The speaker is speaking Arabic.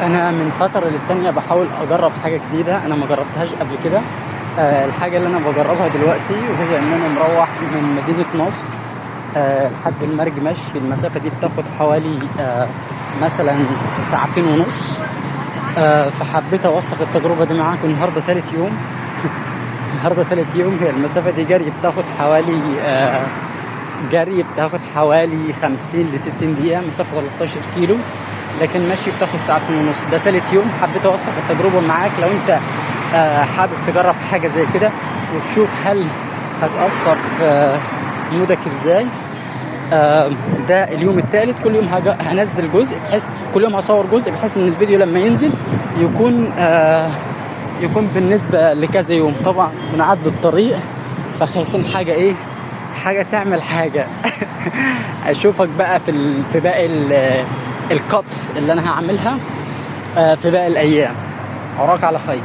انا من فتره للتانيه بحاول اجرب حاجه جديده انا ما جربتهاش قبل كده. الحاجه اللي انا بجربها دلوقتي وهي ان انا مروح من مدينه نصر لحد المرج مشي. المسافه دي بتاخد حوالي مثلا ساعتين ونص. فحبيت اوثق التجربه دي معاكم. النهارده ثالث يوم. النهارده ثالث يوم. هي المسافه دي جري بتاخد حوالي 50 ل 60 دقيقه، مسافه 13 كيلو، لكن ماشي بتاخد ساعتين ونص. ده ثالث يوم. حبيت اوثق التجربه معاك لو انت حابب تجرب حاجه زي كده وتشوف هل هتاثر في مودك ازاي. ده اليوم الثالث. كل يوم هنزل جزء، بحيث كل يوم هصور جزء بحيث ان الفيديو لما ينزل يكون بالنسبه لكذا يوم. طبعا بنعدي الطريق فخايفين حاجه تعمل حاجه. اشوفك بقى في باقي القطس اللي انا هعملها في باقي الايام. اراك على خير.